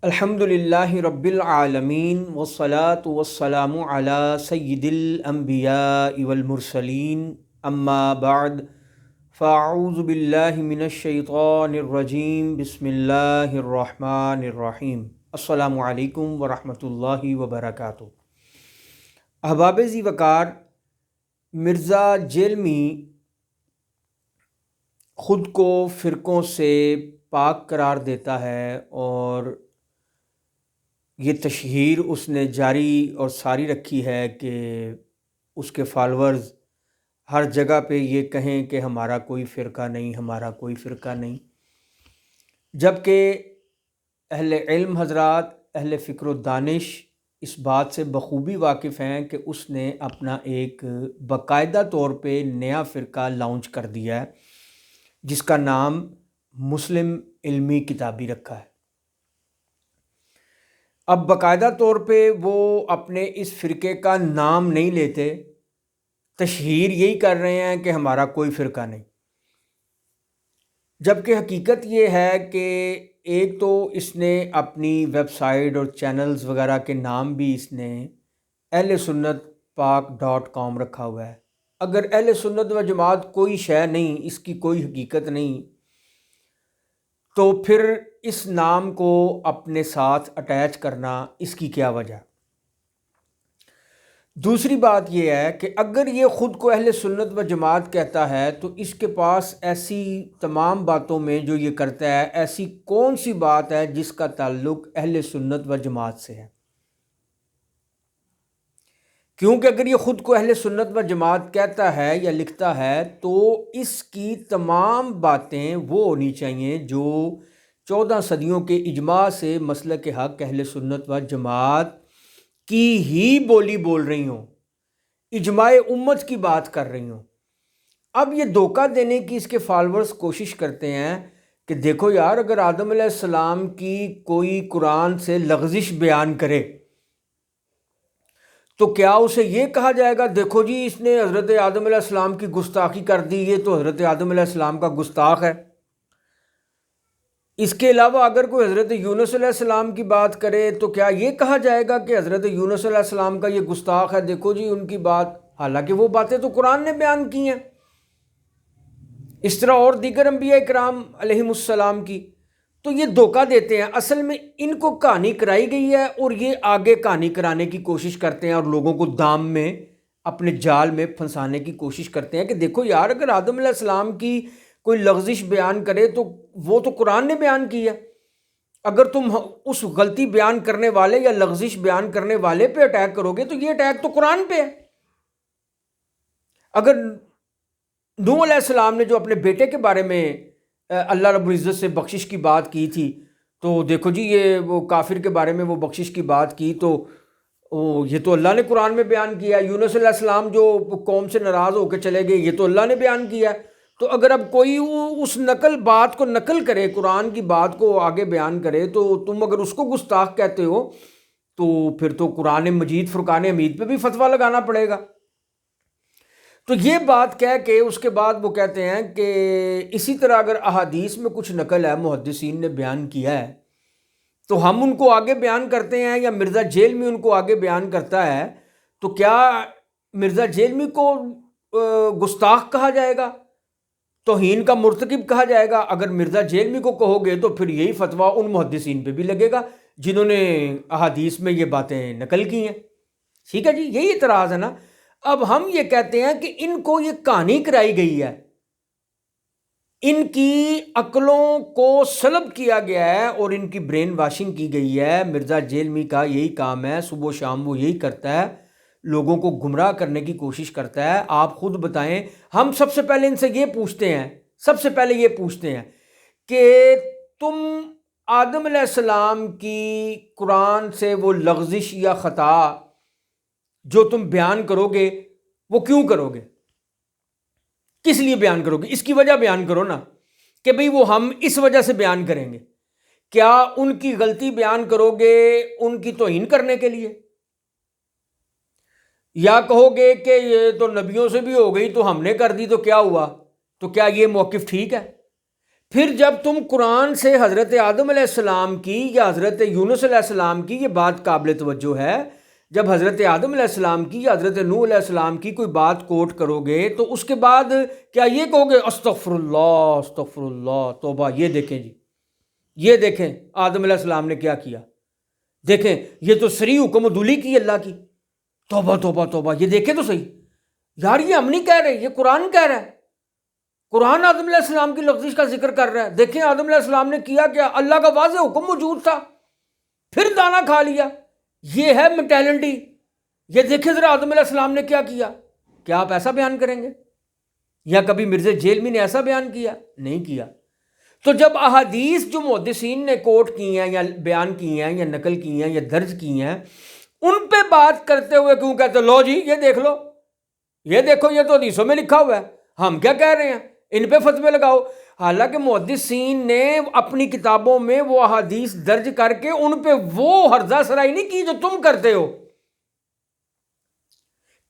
الحمد للہ رب العالمین والصلاة والسلام علی سید الانبیاء والمرسلین اما بعد فاعوذ باللہ من الشیطان الرجیم بسم اللہ الرحمن الرحیم السلام علیکم ورحمۃ اللہ وبرکاتہ۔ احباب ذی وقار، مرزا جیلمی خود کو فرقوں سے پاک قرار دیتا ہے اور یہ تشہیر اس نے جاری اور ساری رکھی ہے کہ اس کے فالورز ہر جگہ پہ یہ کہیں کہ ہمارا کوئی فرقہ نہیں، ہمارا کوئی فرقہ نہیں، جبکہ اہل علم حضرات، اہل فکر و دانش اس بات سے بخوبی واقف ہیں کہ اس نے اپنا ایک باقاعدہ طور پہ نیا فرقہ لانچ کر دیا ہے جس کا نام مسلم علمی کتابی رکھا ہے۔ اب باقاعدہ طور پہ وہ اپنے اس فرقے کا نام نہیں لیتے، تشہیر یہی کر رہے ہیں کہ ہمارا کوئی فرقہ نہیں، جبکہ حقیقت یہ ہے کہ ایک تو اس نے اپنی ویب سائٹ اور چینلز وغیرہ کے نام بھی اس نے اہل سنت پاک .com رکھا ہوا ہے۔ اگر اہل سنت و جماعت کوئی شے نہیں، اس کی کوئی حقیقت نہیں، تو پھر اس نام کو اپنے ساتھ اٹیچ کرنا اس کی کیا وجہ؟ دوسری بات یہ ہے کہ اگر یہ خود کو اہل سنت و جماعت کہتا ہے تو اس کے پاس ایسی تمام باتوں میں جو یہ کرتا ہے، ایسی کون سی بات ہے جس کا تعلق اہل سنت و جماعت سے ہے؟ کیونکہ اگر یہ خود کو اہل سنت و جماعت کہتا ہے یا لکھتا ہے تو اس کی تمام باتیں وہ ہونی چاہیے جو 14 صدیوں کے اجماع سے مسلک حق اہل سنت و جماعت کی ہی بولی بول رہی ہوں، اجماع امت کی بات کر رہی ہوں۔ اب یہ دھوکہ دینے کی اس کے فالورز کوشش کرتے ہیں کہ دیکھو یار، اگر آدم علیہ السلام کی کوئی قرآن سے لغزش بیان کرے تو کیا اسے یہ کہا جائے گا دیکھو جی اس نے حضرت آدم علیہ السلام کی گستاخی کر دی، یہ تو حضرت آدم علیہ السلام کا گستاخ ہے؟ اس کے علاوہ اگر کوئی حضرت یونس علیہ السلام کی بات کرے تو کیا یہ کہا جائے گا کہ حضرت یونس علیہ السلام کا یہ گستاخ ہے، دیکھو جی ان کی بات، حالانکہ وہ باتیں تو قرآن نے بیان کی ہیں، اس طرح اور دیگر انبیاء کرام علیہم السلام کی۔ تو یہ دھوکہ دیتے ہیں، اصل میں ان کو کہانی کرائی گئی ہے اور یہ آگے کہانی کرانے کی کوشش کرتے ہیں اور لوگوں کو دام میں اپنے جال میں پھنسانے کی کوشش کرتے ہیں کہ دیکھو یار، اگر آدم علیہ السلام کی کوئی لغزش بیان کرے تو وہ تو قرآن نے بیان کی ہے، اگر تم اس غلطی بیان کرنے والے یا لغزش بیان کرنے والے پہ اٹیک کرو گے تو یہ اٹیک تو قرآن پہ ہے۔ اگر نوح علیہ السلام نے جو اپنے بیٹے کے بارے میں اللہ رب العزت سے بخشش کی بات کی تھی، تو دیکھو جی یہ وہ کافر کے بارے میں وہ بخشش کی بات کی تو یہ تو اللہ نے قرآن میں بیان کیا ہے۔ یونس علیہ السلام جو قوم سے ناراض ہو کے چلے گئے، یہ تو اللہ نے بیان کیا ہے۔ تو اگر اب کوئی اس بات کو نقل کرے، قرآن کی بات کو آگے بیان کرے، تو تم اگر اس کو گستاخ کہتے ہو تو پھر تو قرآن مجید فرقان حمید پہ بھی فتویٰ لگانا پڑے گا۔ تو یہ بات کہہ کے اس کے بعد وہ کہتے ہیں کہ اسی طرح اگر احادیث میں کچھ نقل ہے، محدثین نے بیان کیا ہے، تو ہم ان کو آگے بیان کرتے ہیں یا مرزا جیلمی ان کو آگے بیان کرتا ہے، تو کیا مرزا جیلمی کو گستاخ کہا جائے گا، توہین کا مرتکب کہا جائے گا؟ اگر مرزا جیلمی کو کہو گے تو پھر یہی فتویٰ ان محدثین پہ بھی لگے گا جنہوں نے احادیث میں یہ باتیں نقل کی ہیں۔ ٹھیک ہے جی، یہی اعتراض ہے نا۔ اب ہم یہ کہتے ہیں کہ ان کو یہ کہانی کرائی گئی ہے، ان کی عقلوں کو سلب کیا گیا ہے اور ان کی برین واشنگ کی گئی ہے۔ مرزا جیلمی کا یہی کام ہے، صبح و شام وہ یہی کرتا ہے، لوگوں کو گمراہ کرنے کی کوشش کرتا ہے۔ آپ خود بتائیں، ہم سب سے پہلے ان سے یہ پوچھتے ہیں کہ تم آدم علیہ السلام کی قرآن سے وہ لغزش یا خطا جو تم بیان کرو گے وہ کیوں کرو گے؟ کس لیے بیان کرو گے؟ اس کی وجہ بیان کرو نا کہ بھئی وہ ہم اس وجہ سے بیان کریں گے۔ کیا ان کی غلطی بیان کرو گے ان کی توہین کرنے کے لیے؟ یا کہو گے کہ یہ تو نبیوں سے بھی ہو گئی تو ہم نے کر دی تو کیا ہوا؟ تو کیا یہ موقف ٹھیک ہے؟ پھر جب تم قرآن سے حضرت آدم علیہ السلام کی یا حضرت یونس علیہ السلام کی، یہ بات قابل توجہ ہے، جب حضرت آدم علیہ السلام کی یا حضرت نوح علیہ السلام کی کوئی بات کوٹ کرو گے تو اس کے بعد کیا یہ کہو گے استغفر اللہ توبہ؟ یہ دیکھیں جی، یہ دیکھیں آدم علیہ السلام نے کیا کیا، دیکھیں یہ تو سری حکم عدولی کی اللہ کی، توبہ توبہ توبہ، یہ دیکھیں تو صحیح یار، یہ ہم نہیں کہہ رہے، یہ قرآن کہہ رہا ہے، قرآن آدم علیہ السلام کی لغزش کا ذکر کر رہا ہے۔ دیکھیں آدم علیہ السلام نے کیا کیا، اللہ کا واضح حکم موجود تھا، پھر دانا کھا لیا، یہ ہے مینٹیلٹی۔ یہ دیکھیں ذرا آدم علیہ السلام نے کیا کیا۔ کیا آپ ایسا بیان کریں گے؟ یا کبھی مرزا جیلمی نے ایسا بیان کیا؟ نہیں کیا۔ تو جب احادیث جو محدثین نے کوٹ کی ہیں یا بیان کی ہیں یا نقل کی ہیں یا درج کی ہیں، ان پہ بات کرتے ہوئے کیوں کہتے لو جی یہ دیکھ لو، یہ دیکھو، یہ تو حدیثوں میں لکھا ہوا ہے، ہم کیا کہہ رہے ہیں، ان پہ فتوے لگاؤ۔ حالانکہ محدثین نے اپنی کتابوں میں وہ احادیث درج کر کے ان پہ وہ ہرزہ سرائی نہیں کی جو تم کرتے ہو۔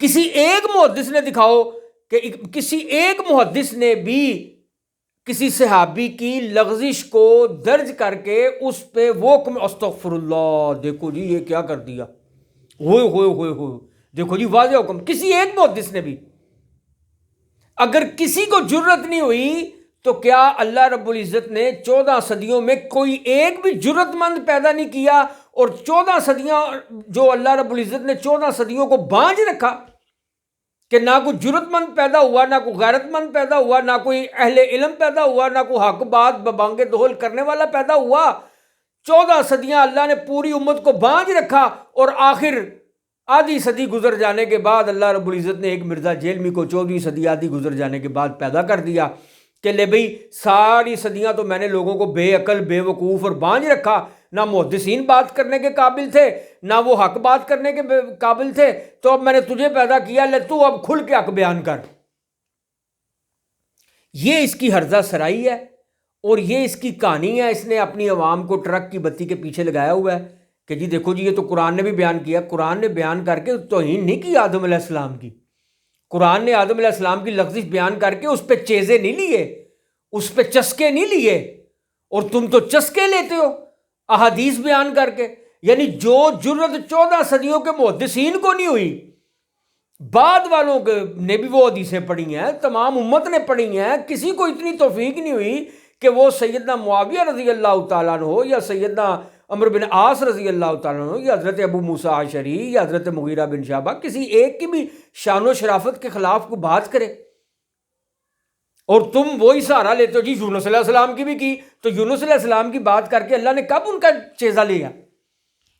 کسی ایک محدث نے دکھاؤ کہ کسی ایک محدث نے بھی کسی صحابی کی لغزش کو درج کر کے اس پہ وہ استغفر اللہ، دیکھو جی یہ کیا کر دیا، ہوئے ہوئے ہوئے ہوئے، دیکھو جی واضح حکم، کسی ایک محدث نے بھی۔ اگر کسی کو جرت نہیں ہوئی تو کیا اللہ رب العزت نے 14 صدیوں میں کوئی ایک بھی جرت مند پیدا نہیں کیا؟ اور 14 صدیاں جو اللہ رب العزت نے 14 صدیوں کو بانجھ رکھا کہ نہ کوئی جرت مند پیدا ہوا، نہ کوئی غیرت مند پیدا ہوا، نہ کوئی اہل علم پیدا ہوا، نہ کوئی حق بات ببانگ دہل کرنے والا پیدا ہوا۔ 14 صدیاں اللہ نے پوری امت کو بانجھ رکھا، اور آخر آدھی صدی گزر جانے کے بعد اللہ رب العزت نے ایک مرزا جیلمی کو 14ویں صدی آدھی گزر جانے کے بعد پیدا کر دیا کہ لے بھئی ساری صدیاں تو میں نے لوگوں کو بے عقل، بے وقوف اور بانجھ رکھا، نہ محدثین بات کرنے کے قابل تھے، نہ وہ حق بات کرنے کے قابل تھے، تو اب میں نے تجھے پیدا کیا، لے تو اب کھل کے حق بیان کر۔ یہ اس کی ہرزہ سرائی ہے، اور یہ اس کی کہانی ہے۔ اس نے اپنی عوام کو ٹرک کی بتی کے پیچھے لگایا ہوا ہے کہ جی دیکھو جی یہ تو قرآن نے بھی بیان کیا۔ قرآن نے بیان کر کے توہین نہیں کی آدم علیہ السلام کی، قرآن نے آدم علیہ السلام کی لغزش بیان کر کے اس پہ چیزے نہیں لیے، اس پہ چسکے نہیں لیے، اور تم تو چسکے لیتے ہو احادیث بیان کر کے۔ یعنی جو جرت 14 صدیوں کے محدثین کو نہیں ہوئی، بعد والوں نے بھی وہ حدیثیں پڑھی ہیں، تمام امت نے پڑھی ہیں، کسی کو اتنی توفیق نہیں ہوئی کہ وہ سیدنا معاویہ رضی اللہ تعالیٰ عنہ ہو، یا سیدنا عمرو بن عاص رضی اللہ تعالیٰ عنہ، یا حضرت ابو موسیٰ اشعری، یا حضرت مغیرہ بن شعبہ، کسی ایک کی بھی شان و شرافت کے خلاف کو بات کرے، اور تم وہی سہارا لیتے ہو۔ جی یونس علیہ السلام کی بھی کی، تو یونس علیہ السلام کی بات کر کے اللہ نے کب ان کا چیزہ لیا،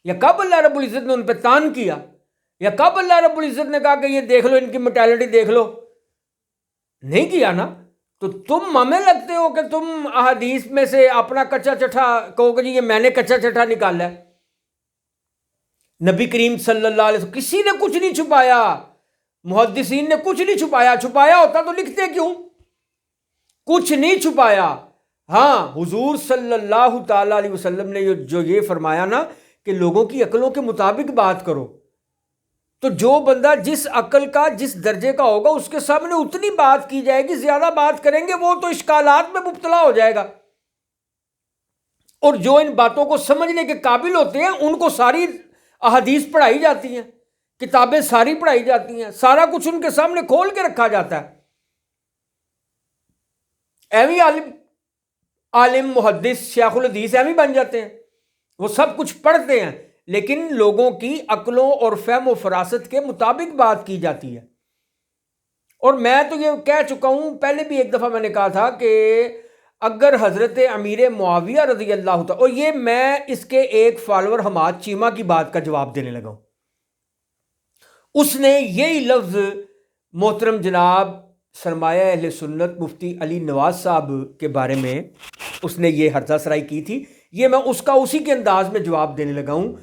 یا کب اللہ رب العزت نے ان پہ تان کیا، یا کب اللہ رب العزت نے کہا کہ یہ دیکھ لو ان کی مٹیلٹی دیکھ لو؟ نہیں کیا نا۔ تو تم ہمیں لگتے ہو کہ تم احادیث میں سے اپنا کچا چٹھا کہو کہ جی یہ میں نے کچا چٹھا نکالا ہے۔ نبی کریم صلی اللہ علیہ وسلم کسی نے کچھ نہیں چھپایا، محدثین نے کچھ نہیں چھپایا، چھپایا ہوتا تو لکھتے کیوں؟ کچھ نہیں چھپایا۔ ہاں حضور صلی اللہ تعالیٰ علیہ وسلم نے جو یہ فرمایا نا کہ لوگوں کی عقلوں کے مطابق بات کرو، تو جو بندہ جس عقل کا جس درجے کا ہوگا اس کے سامنے اتنی بات کی جائے گی، زیادہ بات کریں گے وہ تو اشکالات میں مبتلا ہو جائے گا، اور جو ان باتوں کو سمجھنے کے قابل ہوتے ہیں ان کو ساری احادیث پڑھائی جاتی ہیں، کتابیں ساری پڑھائی جاتی ہیں، سارا کچھ ان کے سامنے کھول کے رکھا جاتا ہے۔ ایویں عالم محدث شیخ الحدیث ایویں بن جاتے ہیں، وہ سب کچھ پڑھتے ہیں، لیکن لوگوں کی عقلوں اور فہم و فراست کے مطابق بات کی جاتی ہے۔ اور میں تو یہ کہہ چکا ہوں، پہلے بھی ایک دفعہ میں نے کہا تھا کہ اگر حضرت امیر معاویہ رضی اللہ تعالیٰ، اور یہ میں اس کے ایک فالوور حماد چیمہ کی بات کا جواب دینے لگا ہوں، اس نے یہی لفظ محترم جناب سرمایہ اہل سنت مفتی علی نواز صاحب کے بارے میں اس نے یہ ہرزہ سرائی کی تھی، یہ میں اس کا اسی کے انداز میں جواب دینے لگا ہوں۔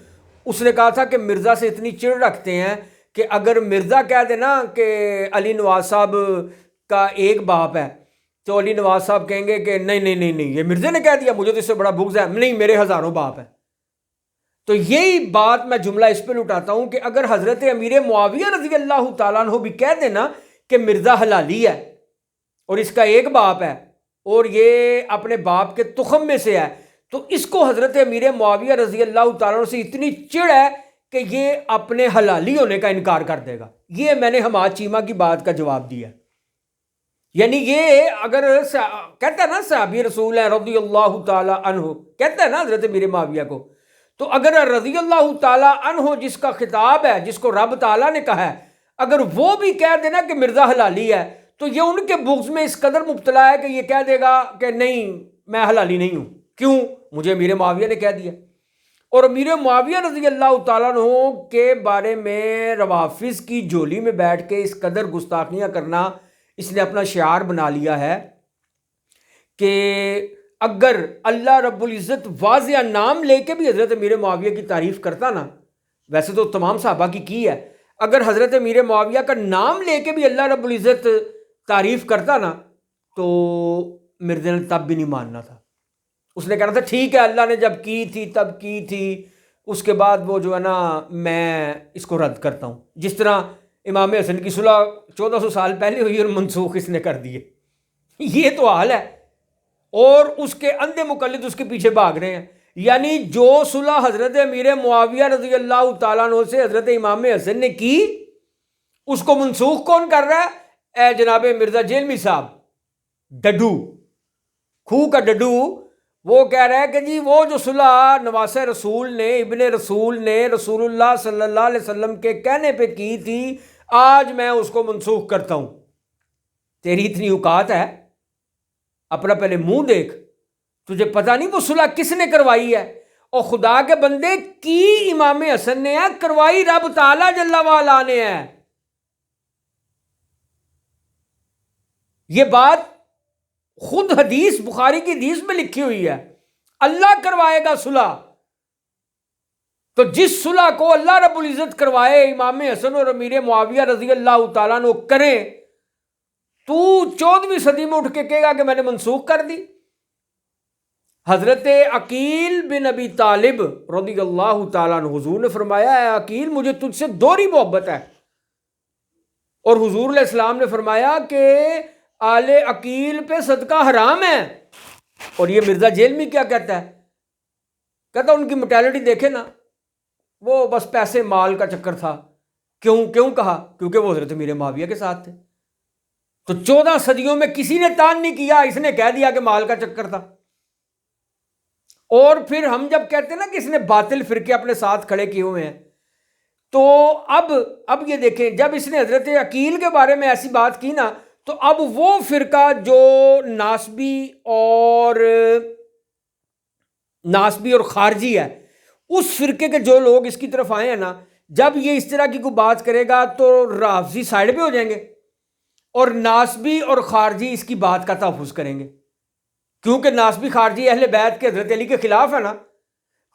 اس نے کہا تھا کہ مرزا سے اتنی چڑ رکھتے ہیں کہ اگر مرزا کہہ دے نا کہ علی نواز صاحب کا ایک باپ ہے تو علی نواز صاحب کہیں گے کہ نہیں نہیں نہیں نہیں، یہ مرزا نے کہہ دیا، مجھے تو اس سے بڑا بغض ہے، نہیں میرے ہزاروں باپ ہیں۔ تو یہی بات میں جملہ اس پہ لٹاتا ہوں کہ اگر حضرت امیر معاویہ رضی اللہ تعالیٰ عنہ بھی کہہ دینا کہ مرزا حلالی ہے اور اس کا ایک باپ ہے، اور یہ اپنے باپ کے تخم میں سے ہے، تو اس کو حضرت امیر معاویہ رضی اللہ تعالیٰ عنہ سے اتنی چڑ ہے کہ یہ اپنے حلالی ہونے کا انکار کر دے گا۔ یہ میں نے حماد چیمہ کی بات کا جواب دیا۔ یعنی یہ اگر کہتا ہے نا صحابی رسول ہے رضی اللہ تعالیٰ عنہ، کہتا ہے نا حضرت امیر معاویہ کو، تو اگر رضی اللہ تعالیٰ عنہ جس کا خطاب ہے، جس کو رب تعالیٰ نے کہا ہے، اگر وہ بھی کہہ دینا کہ مرزا حلالی ہے، تو یہ ان کے بغض میں اس قدر مبتلا ہے کہ یہ کہہ دے گا کہ نہیں میں حلالی نہیں ہوں، کیوں؟ مجھے امیر معاویہ نے کہہ دیا۔ اور امیر معاویہ رضی اللہ تعالیٰ عنہ کے بارے میں روافظ کی جھولی میں بیٹھ کے اس قدر گستاخیاں کرنا اس نے اپنا شعار بنا لیا ہے کہ اگر اللہ رب العزت واضح نام لے کے بھی حضرت امیر معاویہ کی تعریف کرتا نا، ویسے تو تمام صحابہ کی ہے، اگر حضرت امیر معاویہ کا نام لے کے بھی اللہ رب العزت تعریف کرتا نا تو مرزا نے تب بھی نہیں ماننا تھا۔ اس نے کہنا تھا ٹھیک ہے اللہ نے جب کی تھی تب کی تھی، اس کے بعد وہ جو ہے نا میں اس کو رد کرتا ہوں، جس طرح امام حسن کی صلح 1400 سال پہلے ہوئی اور منسوخ اس نے کر دیے۔ یہ تو حال ہے، اور اس کے اندھے مقلد اس کے پیچھے بھاگ رہے ہیں۔ یعنی جو صلح حضرت امیر معاویہ رضی اللہ تعالیٰ عنہ سے حضرت امام حسن نے کی، اس کو منسوخ کون کر رہا ہے؟ اے جناب مرزا جیلمی صاحب، ڈڈو، کھو کا ڈڈو، وہ کہہ رہا ہے کہ جی وہ جو صلح نواسہ رسول نے، ابن رسول نے رسول اللہ صلی اللہ علیہ وسلم کے کہنے پہ کی تھی، آج میں اس کو منسوخ کرتا ہوں۔ تیری اتنی اوقات ہے؟ اپنا پہلے منہ دیکھ، تجھے پتہ نہیں وہ صلح کس نے کروائی ہے؟ اور خدا کے بندے کی امام حسن نے ہے، کروائی رب تعالی جل وعلا نے ہے۔ یہ بات خود حدیث بخاری کی حدیث میں لکھی ہوئی ہے، اللہ کروائے گا صلح۔ تو جس صلح کو اللہ رب العزت کروائے، امام حسن اور امیر معاویہ رضی اللہ تعالیٰ عنہ کریں، تو 14ویں صدی میں اٹھ کے کہے گا کہ میں نے منسوخ کر دی۔ حضرت عقیل بن ابی طالب رضی اللہ تعالیٰ عنہ، حضور نے فرمایا ہے عقیل مجھے تجھ سے دوہری محبت ہے، اور حضور علیہ السلام نے فرمایا کہ آل عقیل پہ صدقہ حرام ہے۔ اور یہ مرزا جیلمی کیا کہتا ہے؟ کہتا ان کی مورٹیلٹی دیکھے نا، وہ بس پیسے مال کا چکر تھا۔ کیوں کہا؟ کیونکہ وہ حضرت امیر معاویہ کے ساتھ تھے۔ تو 14 صدیوں میں کسی نے تان نہیں کیا، اس نے کہہ دیا کہ مال کا چکر تھا۔ اور پھر ہم جب کہتے ہیں نا کہ اس نے باطل فرقے اپنے ساتھ کھڑے کیے ہوئے ہیں، تو اب یہ دیکھیں جب اس نے حضرت عقیل کے بارے میں ایسی بات کی نا، تو اب وہ فرقہ جو ناسبی اور خارجی ہے، اس فرقے کے جو لوگ اس کی طرف آئے ہیں نا، جب یہ اس طرح کی کوئی بات کرے گا تو رافضی سائڈ پہ ہو جائیں گے، اور ناسبی اور خارجی اس کی بات کا تحفظ کریں گے، کیونکہ ناسبی خارجی اہل بیت کے حضرت علی کے خلاف ہے نا۔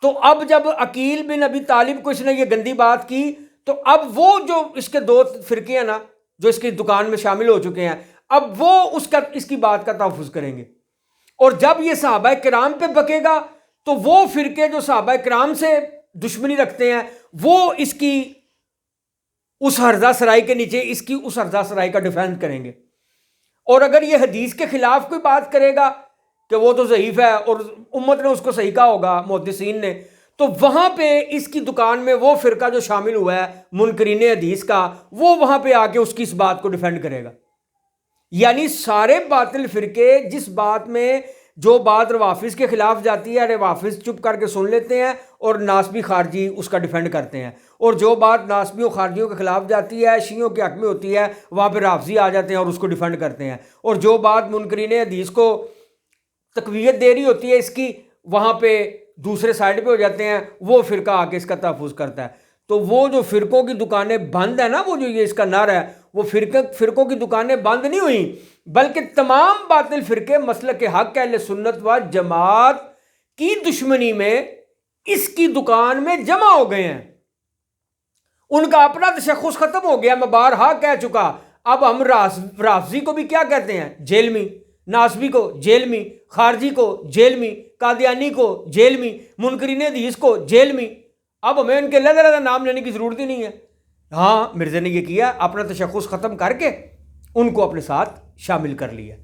تو اب جب عقیل بن ابی طالب کو اس نے یہ گندی بات کی، تو اب وہ جو اس کے 2 فرقے ہیں نا جو اس کی دکان میں شامل ہو چکے ہیں، اب وہ اس کی بات کا تحفظ کریں گے۔ اور جب یہ صحابہ کرام پہ بکے گا تو وہ فرقے جو صحابہ کرام سے دشمنی رکھتے ہیں، وہ اس کی اس ہرزہ سرائی کے نیچے اس کی اس ہرزہ سرائی کا ڈیفینس کریں گے۔ اور اگر یہ حدیث کے خلاف کوئی بات کرے گا کہ وہ تو ضعیف ہے اور امت نے اس کو صحیح کہا ہوگا، محدثین نے، تو وہاں پہ اس کی دکان میں وہ فرقہ جو شامل ہوا ہے منکرین حدیث کا، وہ وہاں پہ آ کے اس کی اس بات کو ڈیفینڈ کرے گا۔ یعنی سارے باطل فرقے جس بات میں جو بات روافظ کے خلاف جاتی ہے، روافظ چپ کر کے سن لیتے ہیں اور ناسبی خارجی اس کا ڈیفینڈ کرتے ہیں، اور جو بات ناسبی و خارجیوں کے خلاف جاتی ہے، شیعوں کے حق میں ہوتی ہے، وہاں پہ رافضی آ جاتے ہیں اور اس کو ڈیفینڈ کرتے ہیں، اور جو بات منکرین حدیث کو تقویت دے رہی ہوتی ہے اس کی، وہاں پہ دوسرے سائڈ پہ ہو جاتے ہیں، وہ فرقہ آ کے اس کا تحفظ کرتا ہے۔ تو وہ جو فرقوں کی دکانیں بند ہیں نا، وہ جو یہ اس کا نعرہ ہے، وہ فرقوں کی دکانیں بند نہیں ہوئیں، بلکہ تمام باطل فرقے مسلک حق اہل سنت و جماعت کی دشمنی میں اس کی دکان میں جمع ہو گئے ہیں۔ ان کا اپنا تشخص ختم ہو گیا، میں بارہا کہہ چکا۔ اب ہم رافضی کو بھی کیا کہتے ہیں؟ جیلمی، ناسبی کو جیلمی، خارجی کو جیلمی، قادیانی کو جیلمی، منکرین حدیث کو جیلمی۔ اب ہمیں ان کے علیحدہ نام لینے کی ضرورت ہی نہیں ہے۔ ہاں مرزا نے یہ کیا، اپنا تشخص ختم کر کے ان کو اپنے ساتھ شامل کر لیا۔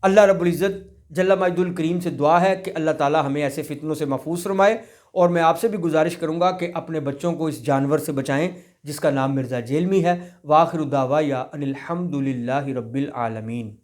اللہ رب العزت جل مجد الکریم سے دعا ہے کہ اللہ تعالی ہمیں ایسے فتنوں سے محفوظ فرمائے، اور میں آپ سے بھی گزارش کروں گا کہ اپنے بچوں کو اس جانور سے بچائیں جس کا نام مرزا جیلمی ہے۔ وآخر دعوایا ان الحمد للہ رب العالمین۔